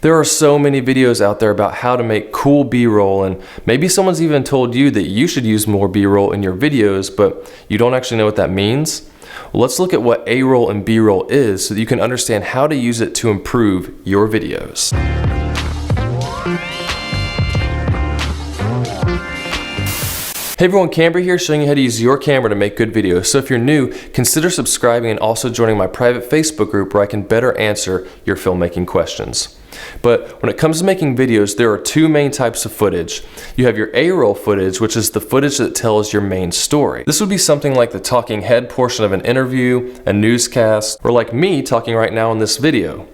There are so many videos out there about how to make cool B-roll, and maybe someone's even told you that you should use more B-roll in your videos, but you don't actually know what that means. Well, let's look at what A-roll and B-roll is so that you can understand how to use it to improve your videos. Hey everyone, Camber here, showing you how to use your camera to make good videos. So if you're new, consider subscribing and also joining my private Facebook group where I can better answer your filmmaking questions. But when it comes to making videos, there are two main types of footage. You have your A-roll footage, which is the footage that tells your main story. This would be something like the talking head portion of an interview, a newscast, or like me talking right now in this video.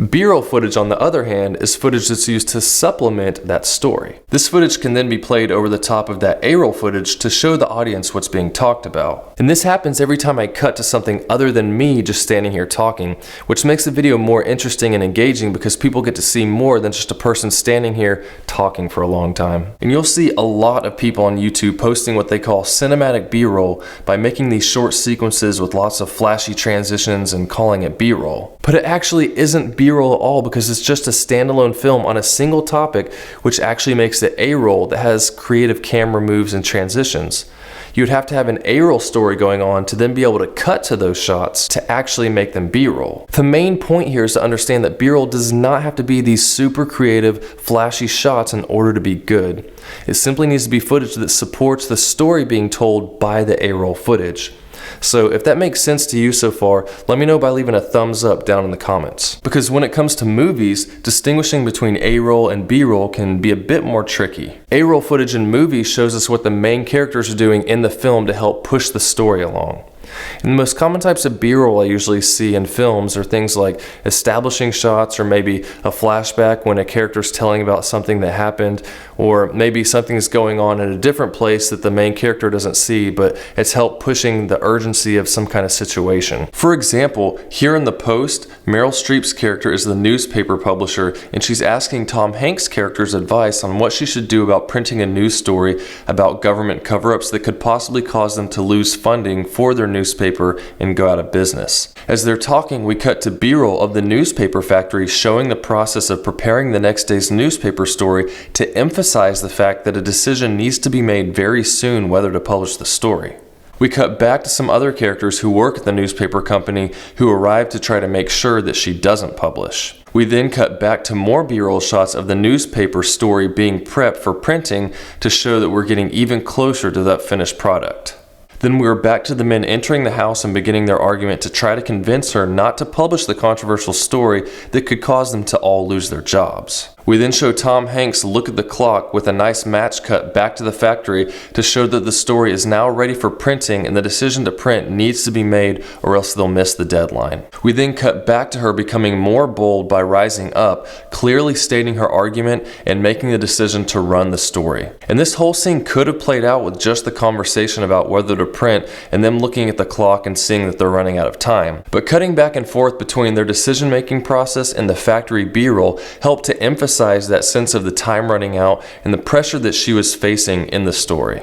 B-roll footage, on the other hand, is footage that's used to supplement that story. This footage can then be played over the top of that A-roll footage to show the audience what's being talked about. And this happens every time I cut to something other than me just standing here talking, which makes the video more interesting and engaging because people get to see more than just a person standing here talking for a long time. And you'll see a lot of people on YouTube posting what they call cinematic B-roll by making these short sequences with lots of flashy transitions and calling it B-roll. But it actually isn't B-roll at all because it's just a standalone film on a single topic, which actually makes it A-roll that has creative camera moves and transitions. You'd have to have an A-roll story going on to then be able to cut to those shots to actually make them B-roll. The main point here is to understand that B-roll does not have to be these super creative, flashy shots in order to be good. It simply needs to be footage that supports the story being told by the A-roll footage. So if that makes sense to you so far, let me know by leaving a thumbs up down in the comments. Because when it comes to movies, distinguishing between A-roll and B-roll can be a bit more tricky. A-roll footage in movies shows us what the main characters are doing in the film to help push the story along. And the most common types of B-roll I usually see in films are things like establishing shots, or maybe a flashback when a character's telling about something that happened, or maybe something is going on in a different place that the main character doesn't see, but it's helped pushing the urgency of some kind of situation. For example, here in The Post, Meryl Streep's character is the newspaper publisher, and she's asking Tom Hanks' character's advice on what she should do about printing a news story about government cover-ups that could possibly cause them to lose funding for their newspaper and go out of business. As they're talking, we cut to B-roll of the newspaper factory showing the process of preparing the next day's newspaper story to emphasize the fact that a decision needs to be made very soon whether to publish the story. We cut back to some other characters who work at the newspaper company who arrive to try to make sure that she doesn't publish. We then cut back to more B-roll shots of the newspaper story being prepped for printing to show that we're getting even closer to that finished product. Then we were back to the men entering the house and beginning their argument to try to convince her not to publish the controversial story that could cause them to all lose their jobs. We then show Tom Hanks look at the clock with a nice match cut back to the factory to show that the story is now ready for printing and the decision to print needs to be made or else they'll miss the deadline. We then cut back to her becoming more bold by rising up, clearly stating her argument and making the decision to run the story. And this whole scene could have played out with just the conversation about whether to print and them looking at the clock and seeing that they're running out of time. But cutting back and forth between their decision-making process and the factory B-roll helped to emphasize that sense of the time running out and the pressure that she was facing in the story.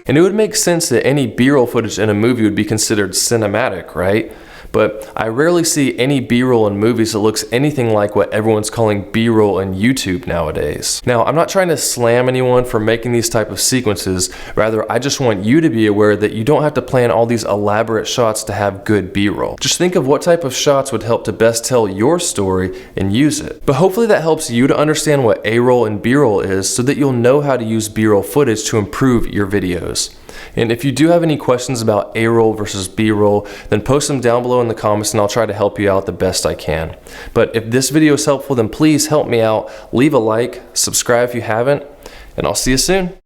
And it would make sense that any B-roll footage in a movie would be considered cinematic, right? But I rarely see any B-roll in movies that looks anything like what everyone's calling B-roll in YouTube nowadays. Now, I'm not trying to slam anyone for making these type of sequences. Rather, I just want you to be aware that you don't have to plan all these elaborate shots to have good B-roll. Just think of what type of shots would help to best tell your story and use it. But hopefully that helps you to understand what A-roll and B-roll is so that you'll know how to use B-roll footage to improve your videos. And if you do have any questions about A-roll versus B-roll, then post them down below in the comments and I'll try to help you out the best I can. But if this video is helpful, then please help me out. Leave a like, subscribe if you haven't, and I'll see you soon.